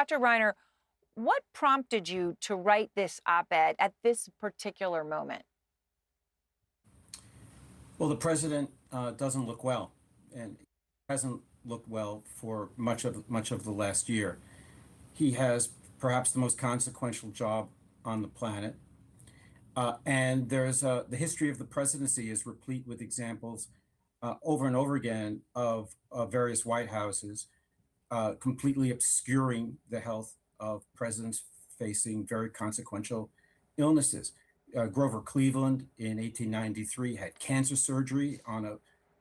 Dr. Reiner, what prompted you to write this op-ed at this particular moment? Well, the president doesn't look well, and hasn't looked well for much of the last year. He has perhaps the most consequential job on the planet, and the history of the presidency is replete with examples over and over again of various White Houses completely obscuring the health of presidents facing very consequential illnesses. Grover Cleveland in 1893 had cancer surgery on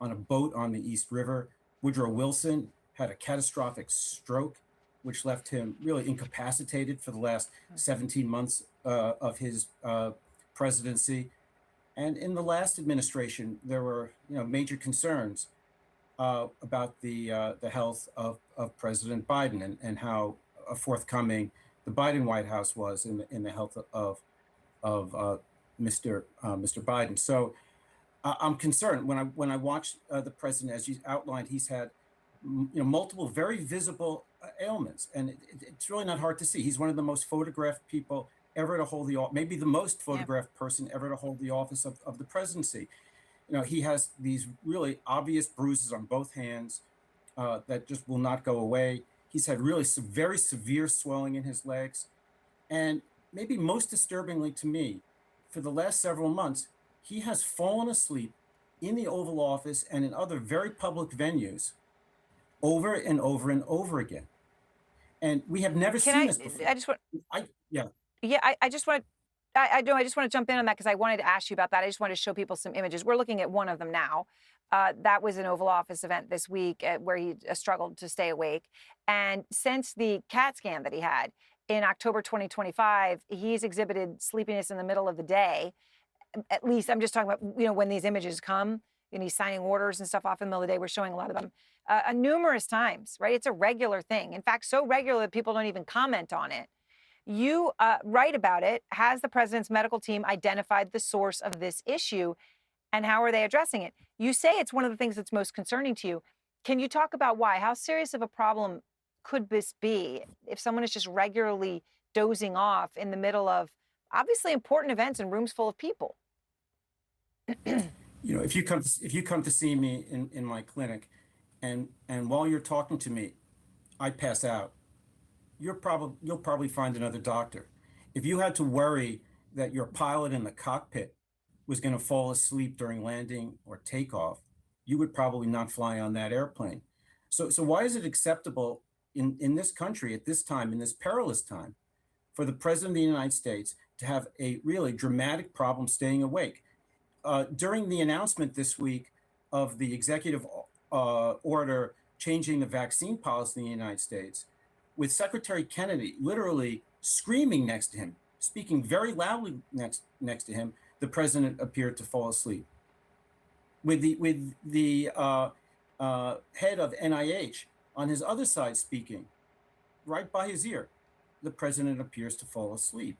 a boat on the East River. Woodrow Wilson had a catastrophic stroke, which left him really incapacitated for the last 17 months of his presidency. And in the last administration, there were major concerns about the health of President Biden and how forthcoming the Biden White House was in the health of Mr. Biden. So I'm concerned when I watch the president, as you outlined. He's had multiple very visible ailments, and it's really not hard to see. He's one of the most photographed people ever to hold maybe the most Yeah. photographed person ever to hold the office of the presidency. He has these really obvious bruises on both hands that just will not go away. He's had really very severe swelling in his legs. And maybe most disturbingly to me, for the last several months, he has fallen asleep in the Oval Office and in other very public venues over and over and over again. And we have never Can seen I? this before. I just want. Yeah. Yeah, I just want. I know. I just want to jump in on that because I wanted to ask you about that. I just wanted to show people some images. We're looking at one of them now. That was an Oval Office event this week where he struggled to stay awake. And since the CAT scan that he had in October 2025, he's exhibited sleepiness in the middle of the day. At least I'm just talking about, when these images come and he's signing orders and stuff off in the middle of the day. We're showing a lot of them numerous times, right? It's a regular thing. In fact, so regular that people don't even comment on it. You write about it. Has the president's medical team identified the source of this issue, and how are they addressing it? You say it's one of the things that's most concerning to you. Can you talk about why? How serious of a problem could this be if someone is just regularly dozing off in the middle of obviously important events in rooms full of people? If you come to see me in my clinic, and while you're talking to me, I pass out, you'll probably find another doctor. If you had to worry that your pilot in the cockpit was going to fall asleep during landing or takeoff, you would probably not fly on that airplane. So why is it acceptable in this country at this time, in this perilous time, for the president of the United States to have a really dramatic problem staying awake? During the announcement this week of the executive order changing the vaccine policy in the United States, with Secretary Kennedy literally screaming next to him, speaking very loudly next to him, the president appeared to fall asleep. With the head of NIH on his other side speaking, right by his ear, the president appears to fall asleep.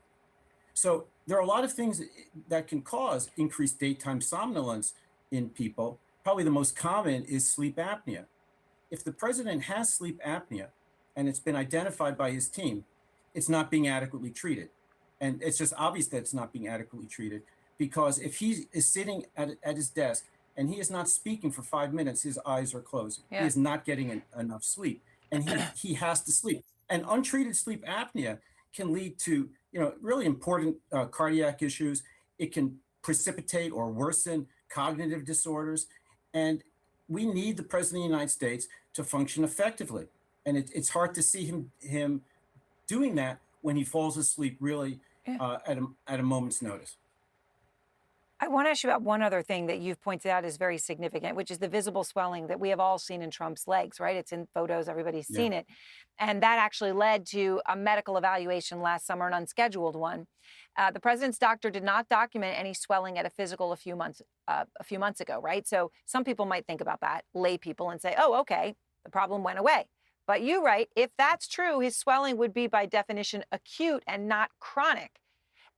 So there are a lot of things that can cause increased daytime somnolence in people. Probably the most common is sleep apnea. If the president has sleep apnea and it's been identified by his team, it's not being adequately treated. And it's just obvious that it's not being adequately treated, because if he is sitting at his desk and he is not speaking for 5 minutes, his eyes are closing. He Yeah. is not getting enough sleep, and he has to sleep. And untreated sleep apnea can lead to really important cardiac issues. It can precipitate or worsen cognitive disorders, and we need the president of the United States to function effectively. And it's hard to see him doing that when he falls asleep really Yeah. at a moment's notice. I want to ask you about one other thing that you've pointed out is very significant, which is the visible swelling that we have all seen in Trump's legs, right? It's in photos, everybody's Yeah. seen it. And that actually led to a medical evaluation last summer, an unscheduled one. The president's doctor did not document any swelling at a physical a few months ago, right? So some people might think about that, lay people, and say, oh, okay, the problem went away. But you write, if that's true, his swelling would be by definition acute and not chronic.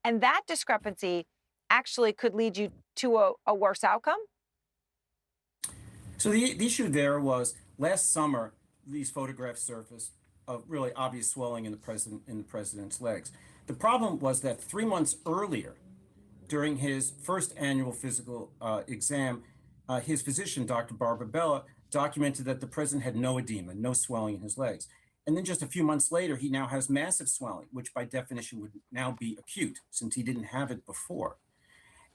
And that discrepancy actually could lead you to a worse outcome? So the issue there was last summer, these photographs surfaced of really obvious swelling in the president's legs. The problem was that 3 months earlier, during his first annual physical exam, his physician, Dr. Barbabella, documented that the president had no edema, no swelling in his legs. And then just a few months later, he now has massive swelling, which by definition would now be acute since he didn't have it before.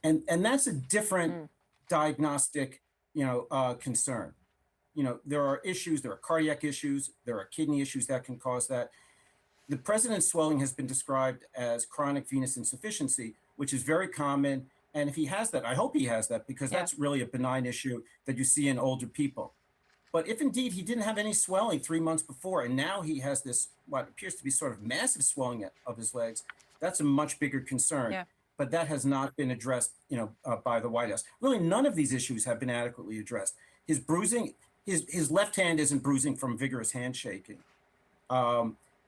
And that's a different diagnostic, concern. There are issues, there are cardiac issues, there are kidney issues that can cause that. The president's swelling has been described as chronic venous insufficiency, which is very common. And if he has that, I hope he has that, because Yeah. that's really a benign issue that you see in older people. But if indeed he didn't have any swelling 3 months before, and now he has this, what appears to be sort of massive swelling of his legs, that's a much bigger concern. Yeah. But that has not been addressed, by the White House. Really, none of these issues have been adequately addressed. His bruising, his left hand isn't bruising from vigorous handshaking.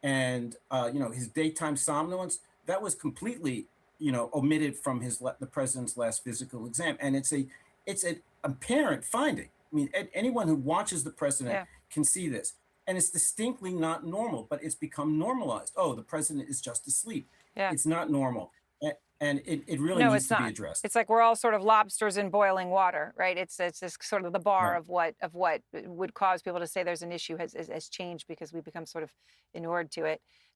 His daytime somnolence, that was completely, omitted from the president's last physical exam. And it's an apparent finding. I mean, anyone who watches the president Yeah. can see this. And it's distinctly not normal, but it's become normalized. Oh, the president is just asleep. Yeah. It's not normal. And it really No, needs it's to be not. addressed. It's like we're all sort of lobsters in boiling water, right? It's just sort of the bar Right. of what would cause people to say there's an issue has changed because we become sort of inured to it.